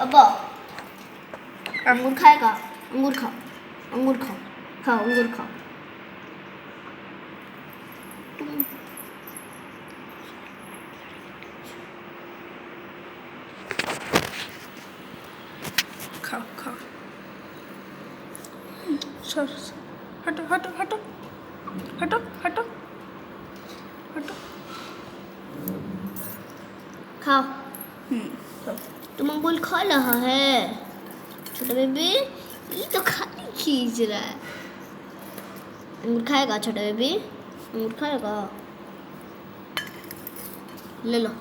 अब अंगूर खाएगा? अंगूर खाओ, अंगूर खाओ, खाओ अंगूर खाओ। खाओ खाओ। सर हटो हटो हटो हटो हटो हटो। खाओ। खाओ। तुम अंगूर खा रहा है छोटा बेबी? ये तो खाली खींच रहा है। अंगूर खाएगा छोटा बेबी? अंगूर खाएगा? ले लो।